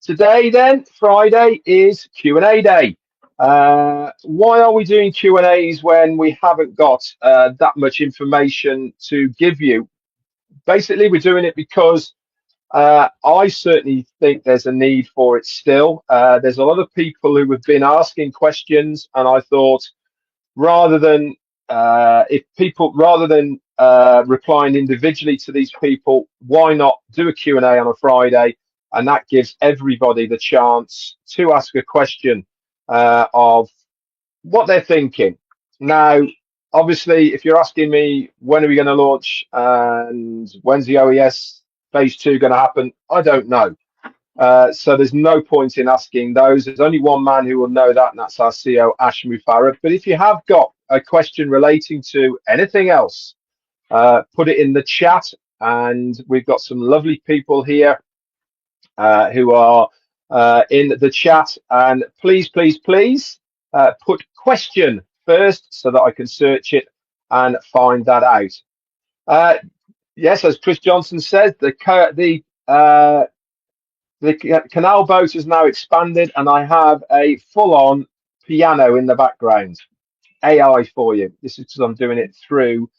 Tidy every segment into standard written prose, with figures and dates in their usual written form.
Today then, Friday, is Q&A day. Why are we doing Q&As when we haven't got that much information to give you? Basically, we're doing it because I certainly think there's a need for it still. There's a lot of people who have been asking questions, and I thought rather than replying individually to these people, why not do a Q&A on a Friday? And that gives everybody the chance to ask a question of what they're thinking. Now, obviously, if you're asking me when are we going to launch and when's the OES phase 2 going to happen, I don't know. So there's no point in asking those. There's only one man who will know that, and that's our CEO, Ash Mufarah. But if you have got a question relating to anything else, put it in the chat. And we've got some lovely people here who are in the chat. And please, please, please put question first so that I can search it and find that out. Yes, as Chris Johnson said, the canal boat has now expanded, and I have a full-on piano in the background. AI for you. This is because I'm doing it through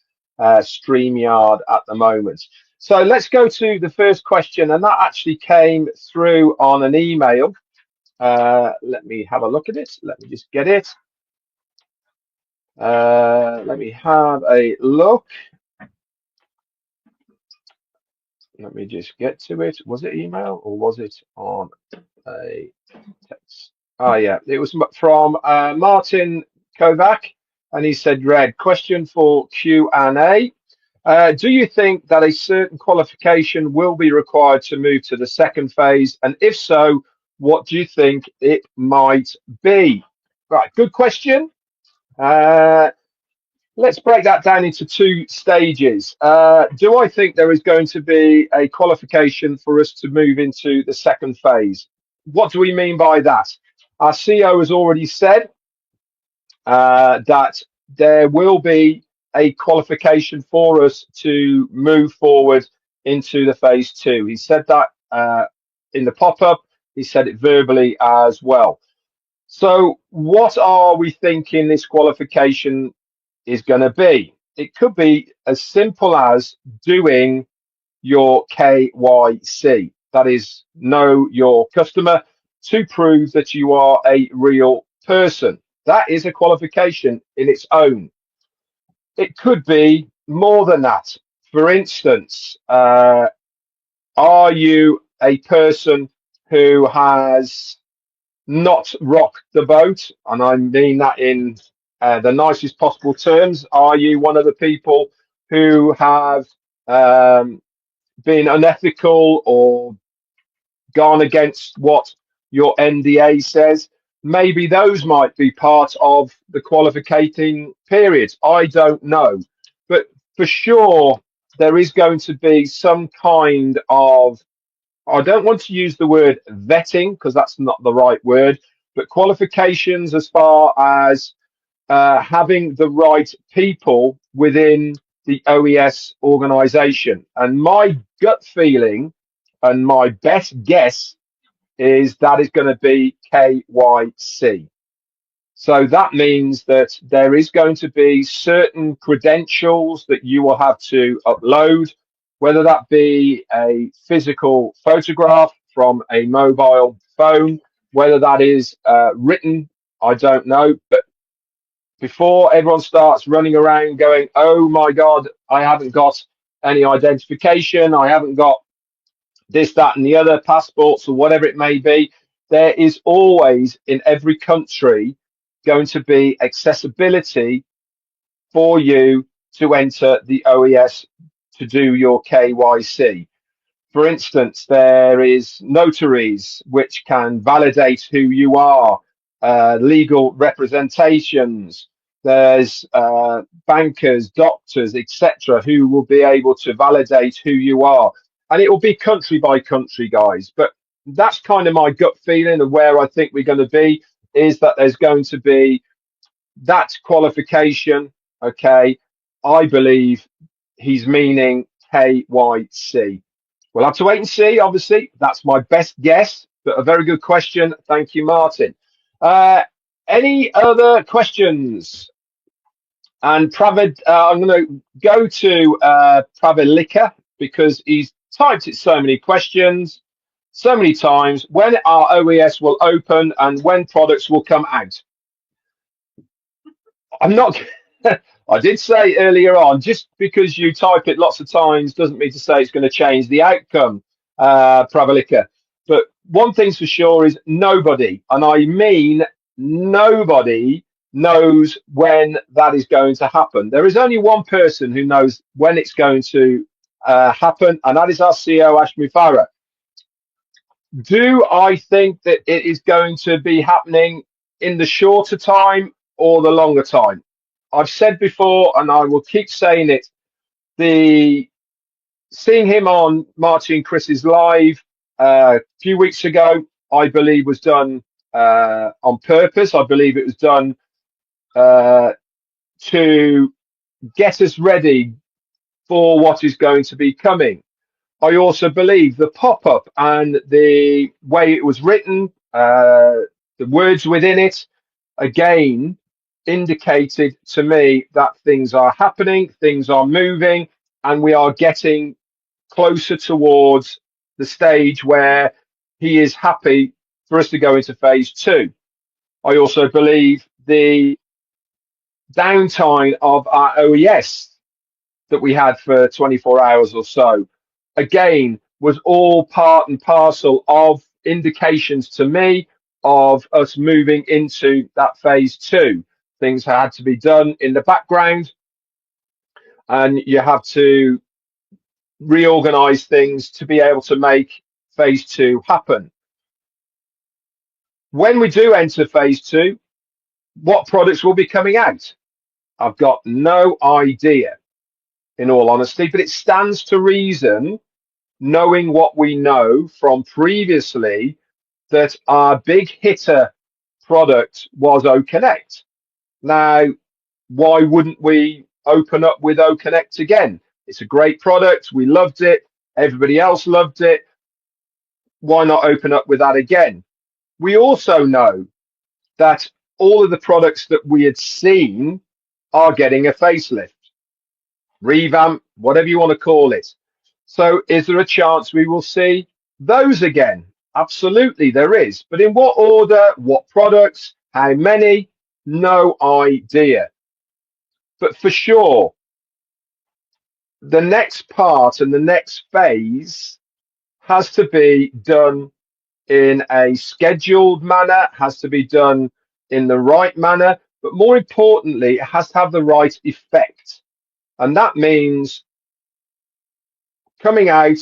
StreamYard at the moment. So let's go to the first question, and that actually came through on an email. Let me have a look at it. Let me just get it. Let me have a look. Let me just get to it. Was it email or was it on a text? Oh, yeah, it was from Martin Kovac, and he said, Red, question for Q&A. Do you think that a certain qualification will be required to move to the second phase? And if so, what do you think it might be? Right, good question. Let's break that down into two stages. Do I think there is going to be a qualification for us to move into the second phase? What do we mean by that? Our CEO has already said that there will be a qualification for us to move forward into the phase 2. He said that in the pop-up. He said it verbally as well. So what are we thinking this qualification is going to be? It could be as simple as doing your KYC. That is, know your customer, to prove that you are a real person. That is a qualification in its own. It could be more than that. For instance, are you a person who has not rocked the boat? And I mean that in the nicest possible terms. Are you one of the people who have been unethical or gone against what your NDA says? Maybe those might be part of the qualifying periods. I don't know. But for sure, there is going to be some kind of, I don't want to use the word vetting because that's not the right word, but qualifications as far as having the right people within the OES organization. And my gut feeling and my best guess is that is going to be KYC. So that means that there is going to be certain credentials that you will have to upload, whether that be a physical photograph from a mobile phone, whether that is written, I don't know. But before everyone starts running around going, oh my God, I haven't got any identification, I haven't got this, that, and the other, passports or whatever it may be, there is always in every country going to be accessibility for you to enter the OES to do your KYC. For instance, there is notaries which can validate who you are, legal representations, there's bankers, doctors, etc., who will be able to validate who you are. And it will be country by country, guys. But that's kind of my gut feeling of where I think we're going to be, is that there's going to be that qualification. Okay, I believe he's meaning KYC. We'll have to wait and see, obviously. That's my best guess. but a very good question. Thank you, Martin. Any other questions? And Pravid, I'm going to go to Pravilika because he's typed it so many questions, so many times. When our OES will open and when products will come out. I'm not. I did say earlier on, just because you type it lots of times doesn't mean to say it's going to change the outcome, Pravilika. But one thing's for sure is nobody, and I mean nobody, knows when that is going to happen. There is only one person who knows when it's going to happen, and that is our CEO, Ashmi Farah. Do I think that it is going to be happening in the shorter time or the longer time? I've said before, and I will keep saying it, the seeing him on Martin Chris's live a few weeks ago, I believe was done on purpose. I believe it was done to get us ready for what is going to be coming. I also believe the pop-up and the way it was written, the words within it, again, indicated to me that things are happening, things are moving, and we are getting closer towards the stage where he is happy for us to go into phase 2. I also believe the downtime of our OES that we had for 24 hours or so, again, was all part and parcel of indications to me of us moving into that phase 2. Things had to be done in the background, and you have to reorganize things to be able to make phase 2 happen. When we do enter phase 2, what products will be coming out? I've got no idea, in all honesty, but it stands to reason, knowing what we know from previously, that our big hitter product was OCONNECT. Now, why wouldn't we open up with OCONNECT again? It's a great product. We loved it. Everybody else loved it. Why not open up with that again? We also know that all of the products that we had seen are getting a facelift, revamp, whatever you want to call it. So is there a chance we will see those again? Absolutely, there is. But in what order, what products, how many? No idea. But for sure, the next part and the next phase has to be done in a scheduled manner, has to be done in the right manner, but more importantly, it has to have the right effect. And that means coming out,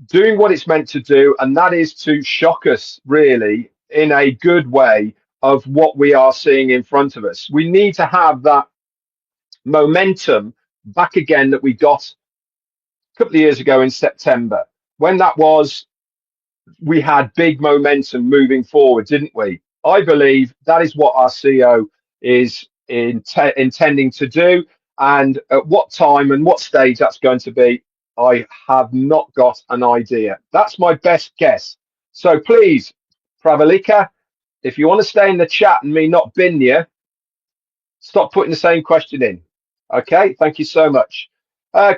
doing what it's meant to do, and that is to shock us, really, in a good way, of what we are seeing in front of us. We need to have that momentum back again that we got a couple of years ago in September. When that was, we had big momentum moving forward, didn't we? I believe that is what our CEO is intending to do. And at what time and what stage that's going to be, I have not got an idea. That's my best guess. So please, Pravalika, if you want to stay in the chat and me not bin you, stop putting the same question in. Okay, thank you so much.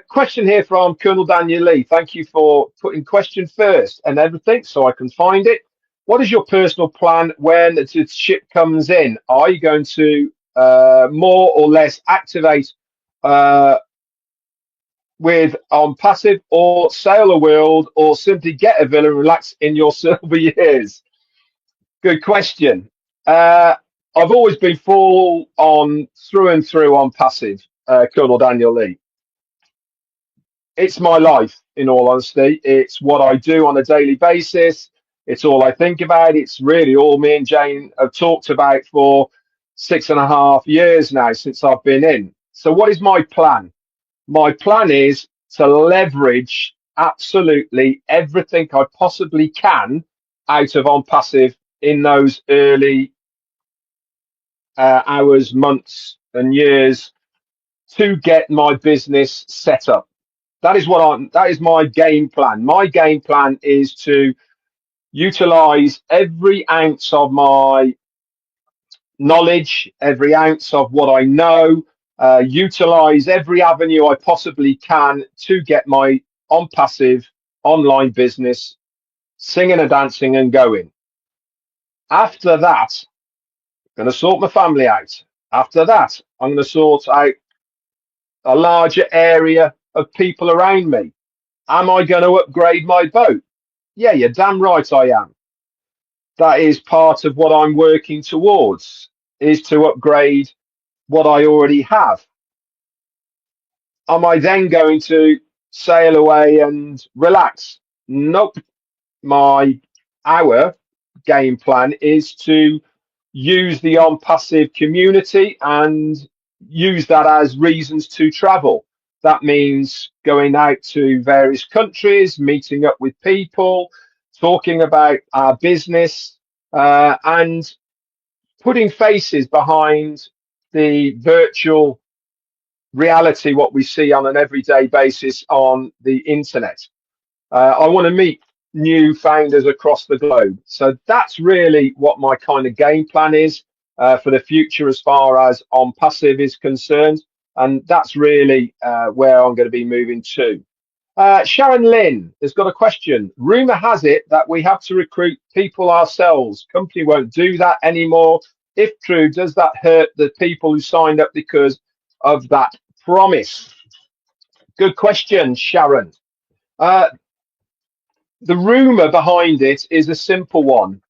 Question here from Colonel Daniel Lee. Thank you for putting question first and everything so I can find it. What is your personal plan when the ship comes in? Are you going to more or less activate with OnPassive, or sail the world, or simply get a villa and relax in your silver years? Good question. I've always been full on through and through OnPassive, Colonel Daniel Lee. It's my life, in all honesty. It's what I do on a daily basis. It's all I think about. It's really all me and Jane have talked about for 6.5 years now since I've been in. So what is my plan? My plan is to leverage absolutely everything I possibly can out of OnPassive in those early hours, months and years to get my business set up. That is what that is my game plan. My game plan is to utilize every ounce of my knowledge, every ounce of what I know, utilize every avenue I possibly can to get my OnPassive online business singing and dancing and going. After that, I'm going to sort my family out. After that, I'm going to sort out a larger area of people around me. Am I going to upgrade my boat? Yeah, you're damn right I am. That is part of what I'm working towards, is to upgrade what I already have. Am I then going to sail away and relax? Nope. Our game plan is to use the OnPassive community and use that as reasons to travel. That means going out to various countries, meeting up with people, talking about our business, and putting faces behind the virtual reality, what we see on an everyday basis on the internet. I want to meet new founders across the globe. So that's really what my kind of game plan is for the future as far as OnPassive is concerned. And that's really where I'm going to be moving to. Sharon Lynn has got a question. Rumor has it that we have to recruit people ourselves. Company won't do that anymore. If true, does that hurt the people who signed up because of that promise? Good question, Sharon. The rumor behind it is a simple one.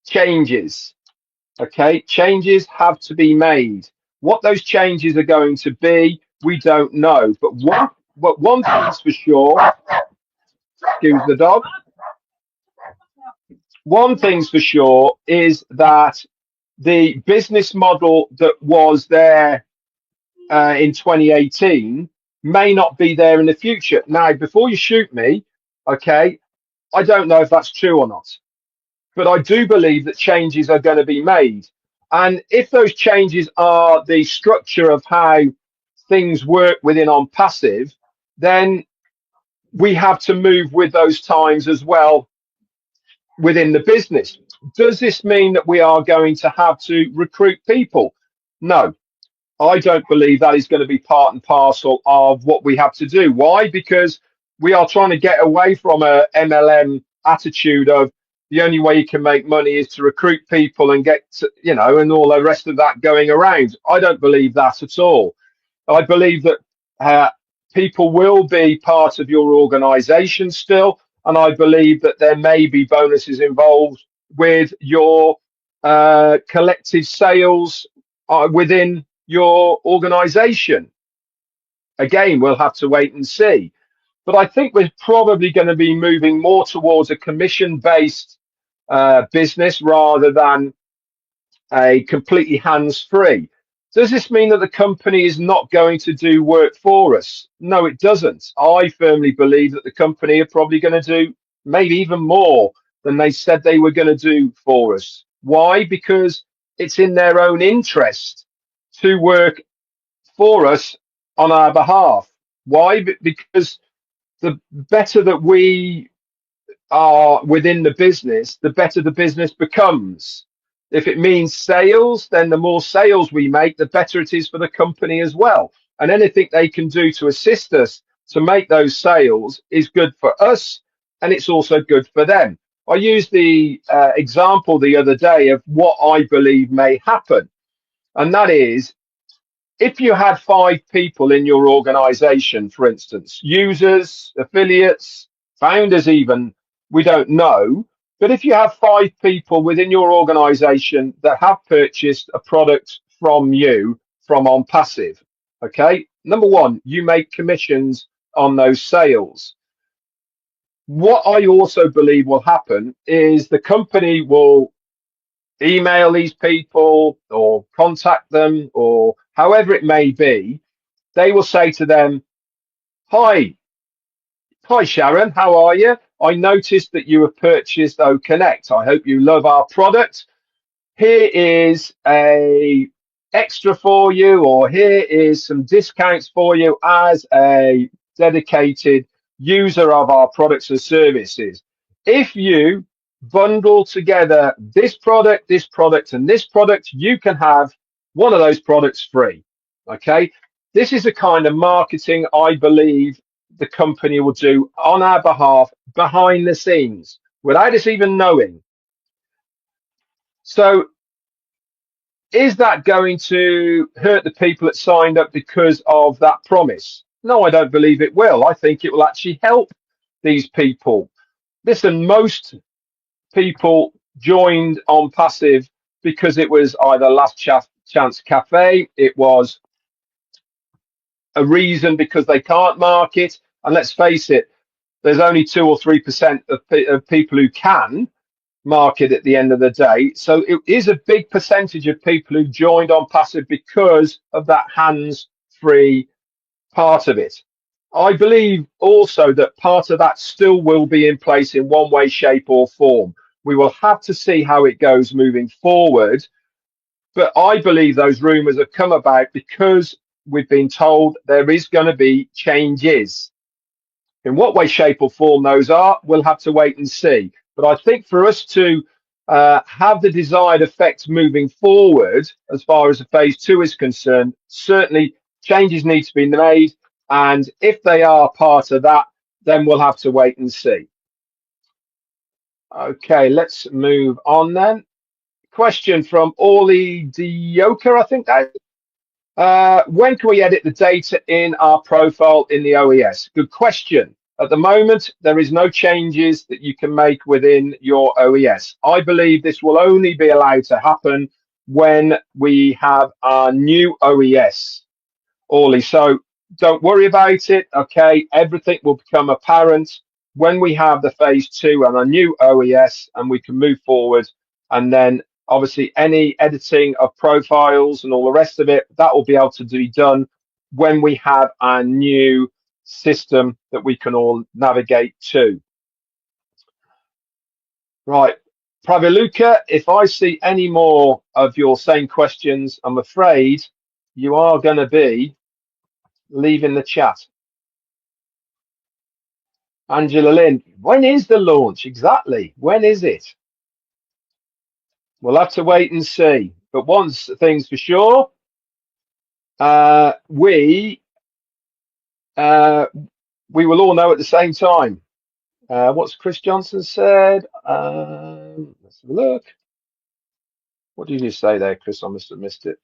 Changes. Okay, changes have to be made. What those changes are going to be, we don't know. But one thing's for sure. Excuse the dog. One thing's for sure is that the business model that was there in 2018 may not be there in the future. Now, before you shoot me, okay, I don't know if that's true or not, but I do believe that changes are going to be made. And if those changes are the structure of how things work within OnPassive, then we have to move with those times as well within the business. Does this mean that we are going to have to recruit people? No, I don't believe that is going to be part and parcel of what we have to do. Why? Because we are trying to get away from a MLM attitude of the only way you can make money is to recruit people and get, and all the rest of that going around. I don't believe that at all. I believe that people will be part of your organization still. And I believe that there may be bonuses involved with your collective sales within your organization. Again, we'll have to wait and see. But I think we're probably going to be moving more towards a commission-based business rather than a completely hands-free. Does this mean that the company is not going to do work for us? No, it doesn't. I firmly believe that the company are probably going to do maybe even more than they said they were going to do for us. Why? Because it's in their own interest to work for us on our behalf. Why? Because the better that we are within the business, the better the business becomes. If it means sales, then the more sales we make, the better it is for the company as well. And anything they can do to assist us to make those sales is good for us, and it's also good for them. I used the example the other day of what I believe may happen, and that is, if you had 5 people in your organization, for instance, users, affiliates, founders even, we don't know, but if you have 5 people within your organization that have purchased a product from you from OnPassive, okay, number one, you make commissions on those sales. What I also believe will happen is the company will email these people or contact them, or however it may be. They will say to them, hi Sharon, how are you? I noticed that you have purchased OCONNECT. I hope you love our product. Here is a extra for you, or here is some discounts for you as a dedicated user of our products and services. If you bundle together this product, and this product, you can have one of those products free. Okay, this is the kind of marketing I believe the company will do on our behalf behind the scenes without us even knowing. So is that going to hurt the people that signed up because of that promise? No, I don't believe it will. I think it will actually help these people. Listen, most people joined OnPassive because it was either last chance cafe, it was a reason because they can't market, and let's face it, there's only 2 or 3% of people who can market at the end of the day. So it is a big percentage of people who joined OnPassive because of that hands-free part of it. I believe also that part of that still will be in place in one way, shape, or form. We will have to see how it goes moving forward. But I believe those rumours have come about because we've been told there is going to be changes. In what way, shape, or form those are, we'll have to wait and see. But I think for us to have the desired effects moving forward, as far as the phase 2 is concerned, certainly changes need to be made. And if they are part of that, then we'll have to wait and see. Okay, let's move on then. Question from Orly Dioka, I think that is. When can we edit the data in our profile in the OES? Good question. At the moment, there is no changes that you can make within your OES. I believe this will only be allowed to happen when we have our new OES, Orly. So don't worry about it. Okay, everything will become apparent when we have the phase 2 and our new OES, and we can move forward. And then obviously any editing of profiles and all the rest of it, that will be able to be done when we have our new system that we can all navigate to. Right, Praviluka, if I see any more of your same questions, I'm afraid you are going to be leaving the chat. Angela Lynn, when is the launch exactly? When is it? We'll have to wait and see. But one thing's for sure, we will all know at the same time. What's Chris Johnson said? Let's have a look. What did you say there, Chris? I must have missed it.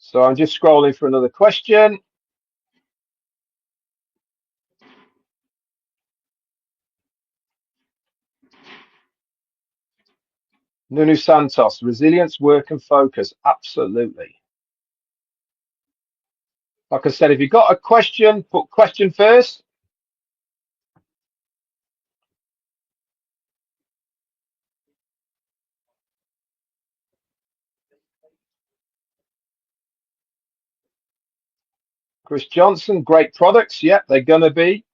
So I'm just scrolling for another question. Nunu Santos, resilience, work and focus. Absolutely. Like I said, if you've got a question, put question first. Chris Johnson, great products. Yep, they're going to be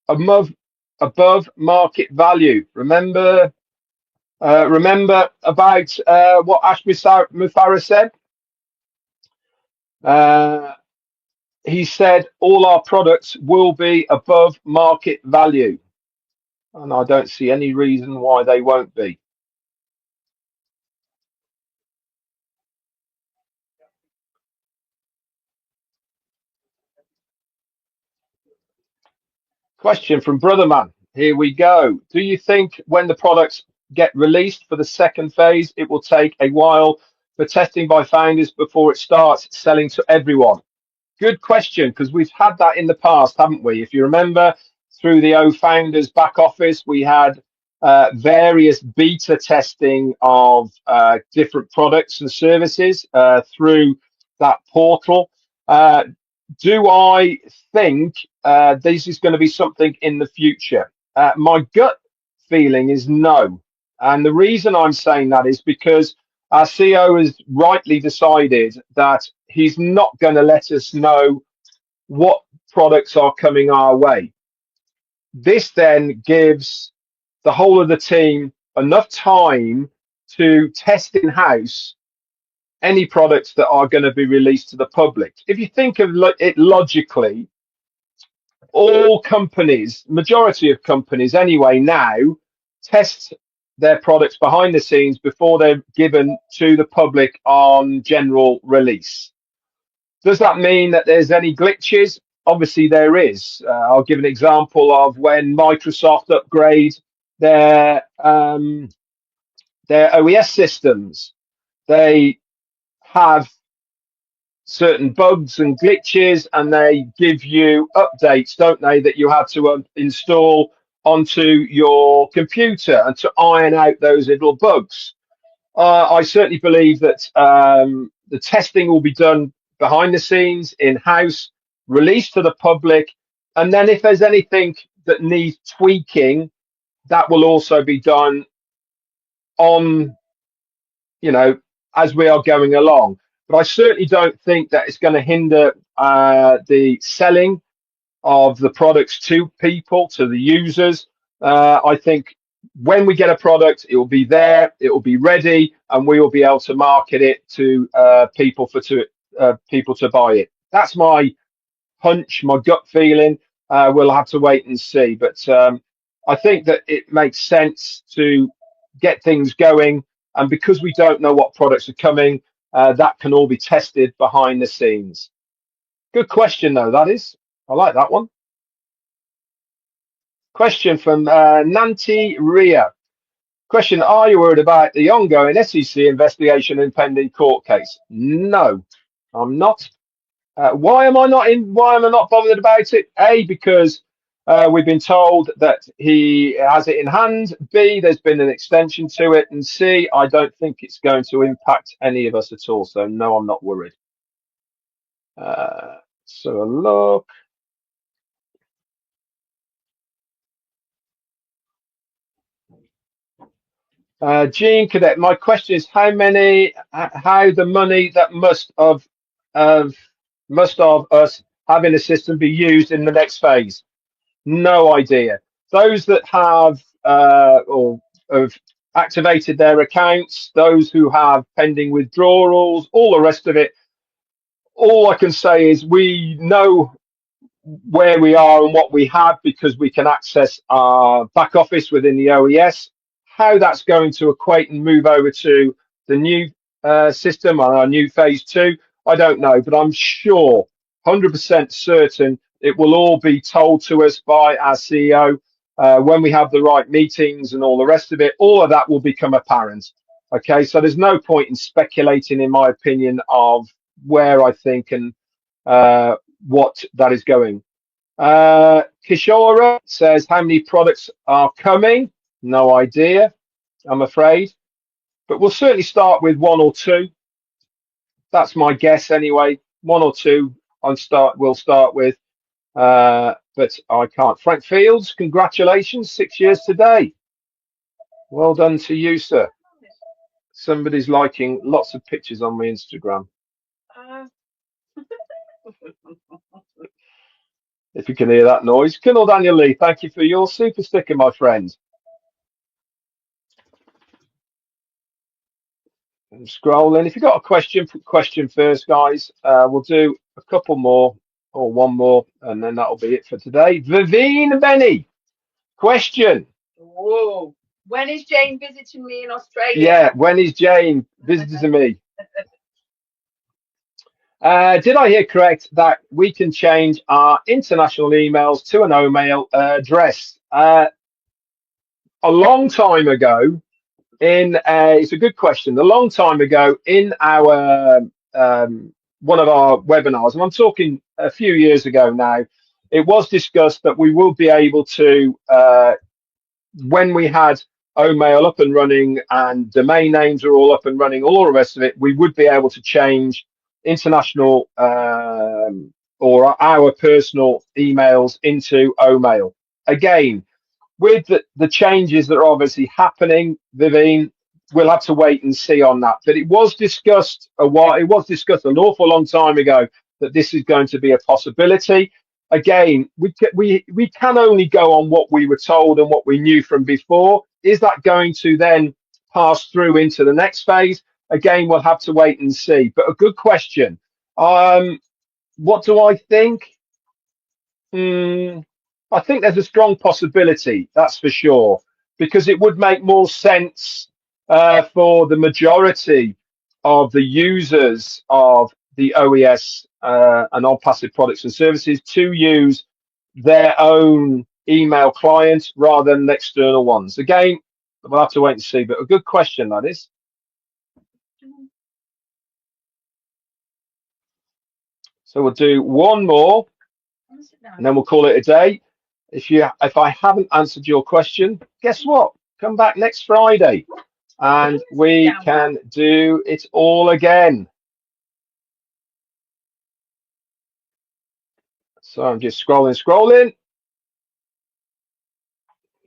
above market value. Remember about what Ash Mufareh said? He said all our products will be above market value. And I don't see any reason why they won't be. Question from Brotherman. Here we go. Do you think when the products get released for the second phase, it will take a while for testing by founders before it starts selling to everyone? Good question, because we've had that in the past, haven't we? If you remember, through the founders back office, we had various beta testing of different products and services through that portal. Do I think this is going to be something in the future? My gut feeling is no. And the reason I'm saying that is because our CEO has rightly decided that he's not going to let us know what products are coming our way. This then gives the whole of the team enough time to test in-house any products that are going to be released to the public. If you think of it logically, all companies, majority of companies anyway, now test their products behind the scenes before they're given to the public on general release. Does that mean that there's any glitches? Obviously there is. I'll give an example of when Microsoft upgrade their OES systems. They have certain bugs and glitches, and they give you updates, don't they, that you have to install onto your computer and to iron out those little bugs. I certainly believe that the testing will be done behind the scenes, in-house, released to the public, and then if there's anything that needs tweaking, that will also be done on, as we are going along. But I certainly don't think that it's going to hinder the selling of the products to people, to the users. I think when we get a product, it will be there, it will be ready, and we will be able to market it to people to buy it. That's my hunch, my gut feeling. We'll have to wait and see. But I think that it makes sense to get things going. And because we don't know what products are coming, that can all be tested behind the scenes. Good question, though, that is. I like that one. Question from Nanti Ria. Question, are you worried about the ongoing SEC investigation and pending court case? No, I'm not. Why am I not bothered about it? A, because we've been told that he has it in hand. B, there's been an extension to it. And C, I don't think it's going to impact any of us at all. So no, I'm not worried. So a look. Gene Cadet, my question is how the money that must of us having a system be used in the next phase? No idea. Those that have or have activated their accounts, those who have pending withdrawals, all the rest of it, all I can say is we know where we are and what we have because we can access our back office within the OES. How that's going to equate and move over to the new system on our new phase 2, I don't know, but I'm sure, 100% certain, it will all be told to us by our CEO when we have the right meetings and all the rest of it. All of that will become apparent. Okay, so there's no point in speculating, in my opinion, of where I think and what that is going. Kishora says, how many products are coming? No idea, I'm afraid, but we'll certainly start with 1 or 2. That's my guess anyway. 1 or 2 we'll start with, but I can't. Frank Fields, congratulations, 6 years today. Well done to you, sir. Somebody's liking lots of pictures on my Instagram. If you can hear that noise. Colonel Daniel Lee, thank you for your super sticker, my friend. I'm scrolling. If you've got a question, put question first, guys. We'll do a couple more or 1 more, and then that'll be it for today. Vivine Benny, question. Whoa. When is Jane visiting me in Australia? Yeah, when is Jane visiting me? Did I hear correct that we can change our international emails to an OMail address? A long time ago, it's a good question. A long time ago in our one of our webinars, and I'm talking a few years ago now, it was discussed that we will be able to, when we had OMail up and running and domain names are all up and running, all the rest of it, we would be able to change international or our personal emails into OMail. Again, with the changes that are obviously happening, Vivine, we'll have to wait and see on that. But it was discussed an awful long time ago that this is going to be a possibility. Again, we can only go on what we were told and what we knew from before. Is that going to then pass through into the next phase? again, we'll have to wait and see. But a good question. What do I think? I think there's a strong possibility, that's for sure, because it would make more sense for the majority of the users of the OES and OnPassive products and services to use their own email client rather than external ones. Again, we'll have to wait and see, but a good question, that is. So we'll do one more and then we'll call it a day. If I haven't answered your question, guess what? Come back next Friday and we can do it all again. So I'm just scrolling.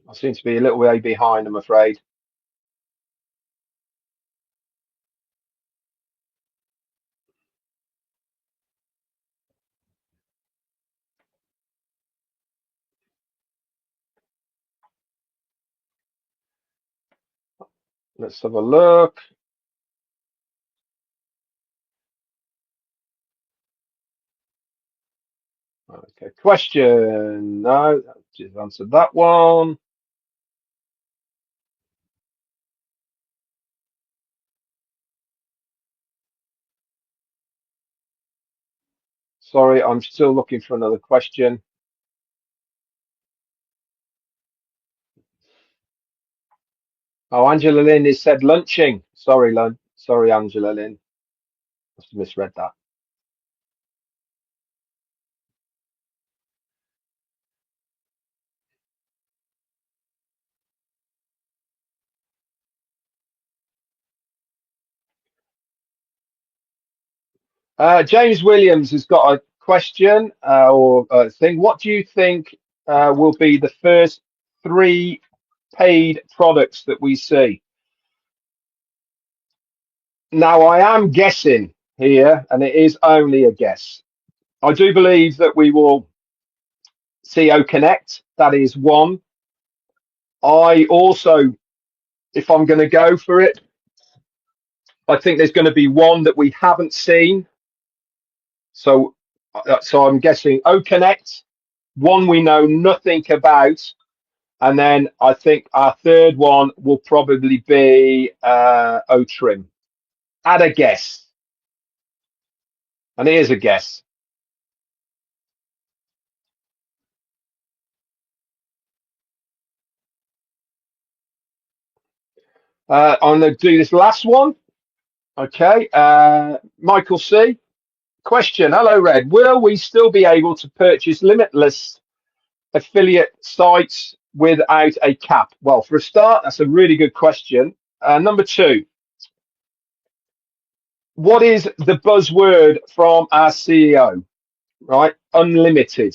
I seem to be a little way behind, I'm afraid. Let's have a look. Okay, question. No, just answered that one. Sorry, I'm still looking for another question. Oh, Angela Lynn has said lunching. Sorry, Lynn. Sorry, Angela Lynn. Must have misread that. James Williams has got a question or a thing. What do you think will be the first 3 paid products that we see? Now, I am guessing here, and it is only a guess. I do believe that we will see OCONNECT. That is one. I also, if I'm going to go for it, I think there's going to be one that we haven't seen. So I'm guessing OCONNECT, one we know nothing about, and then I think our third one will probably be OTRIM. Add a guess, and it is a guess. I'm going to do this last one. Okay, Michael C. Question. Hello, Red. Will we still be able to purchase limitless affiliate sites without a cap? Well, for a start, that's a really good question. Number 2, what is the buzzword from our CEO? Right? Unlimited.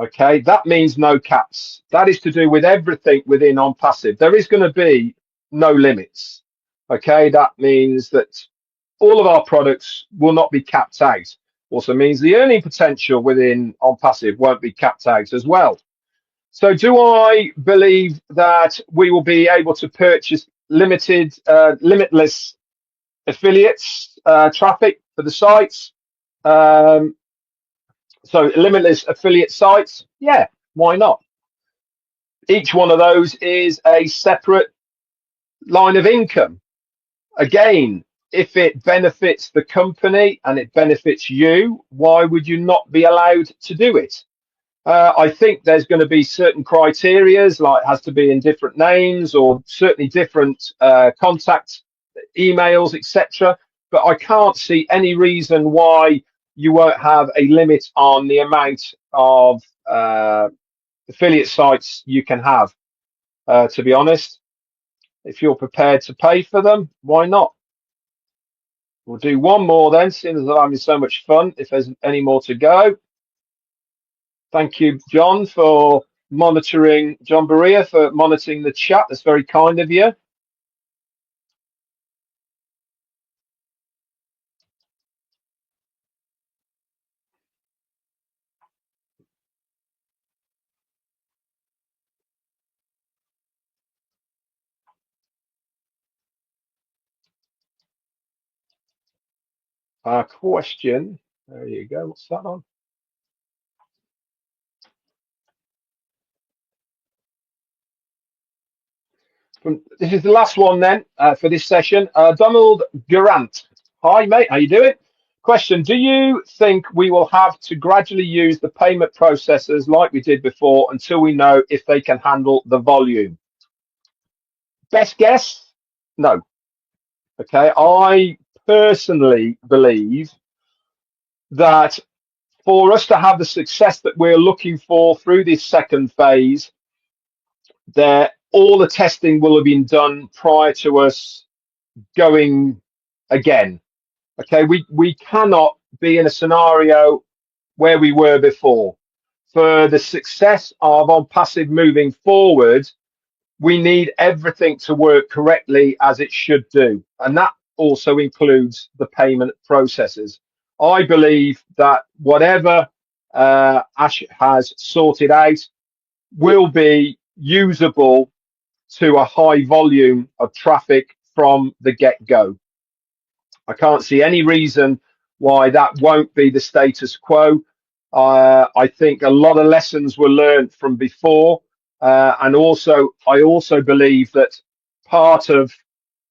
Okay, that means no caps. That is to do with everything within OnPassive. There is going to be no limits. Okay, that means that all of our products will not be capped out. Also means the earning potential within OnPassive won't be capped out as well. So do I believe that we will be able to purchase limitless affiliates traffic for the sites? So limitless affiliate sites, yeah, why not? Each one of those is a separate line of income. Again, if it benefits the company and it benefits you, why would you not be allowed to do it? I think there's going to be certain criterias, like it has to be in different names or certainly different contact emails, etc. But I can't see any reason why you won't have a limit on the amount of affiliate sites you can have. To be honest, if you're prepared to pay for them, why not? We'll do one more then, seeing as I'm having so much fun. If there's any more to go. Thank you, John, for monitoring, John Berea, for monitoring the chat. That's very kind of you. Question. There you go. What's that on? This is the last one then for this session. Donald Durant. Hi, mate. How you doing? Question. Do you think we will have to gradually use the payment processors like we did before until we know if they can handle the volume? Best guess? No. Okay. I personally believe that for us to have the success that we're looking for through this second phase, that all the testing will have been done prior to us going again. Okay, we cannot be in a scenario where we were before. For the success of OnPassive moving forward, we need everything to work correctly as it should do. And that also includes the payment processes. I believe that whatever Ash has sorted out will be usable to a high volume of traffic from the get-go. I can't see any reason why that won't be the status quo. I think a lot of lessons were learned from before, and also I also believe that part of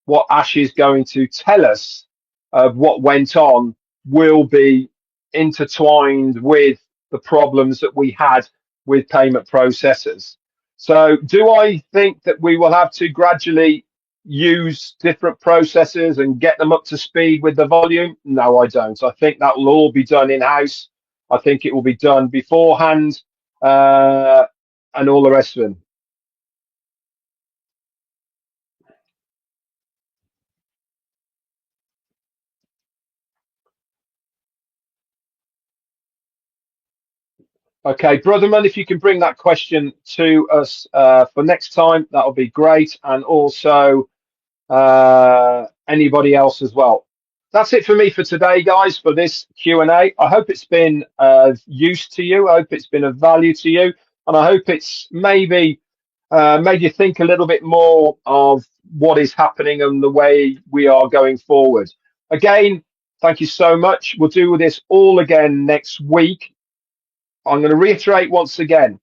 what Ash is going to tell us of what went on will be intertwined with the problems that we had with payment processors. So do I think that we will have to gradually use different processes and get them up to speed with the volume? No, I don't. I think that will all be done in-house. I think it will be done beforehand, and all the rest of them. Okay, Brotherman, if you can bring that question to us for next time, that would be great. And also anybody else as well. That's it for me for today, guys, for this Q&A. I hope it's been of use to you. I hope it's been of value to you. And I hope it's maybe made you think a little bit more of what is happening and the way we are going forward. Again, thank you so much. We'll do this all again next week. I'm going to reiterate once again,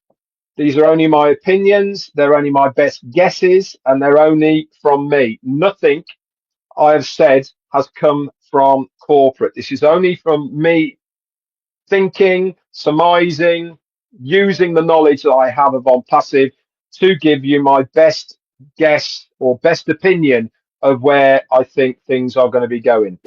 these are only my opinions, they're only my best guesses, and they're only from me. Nothing I have said has come from corporate. This is only from me thinking, surmising, using the knowledge that I have of OnPassive to give you my best guess or best opinion of where I think things are going to be going.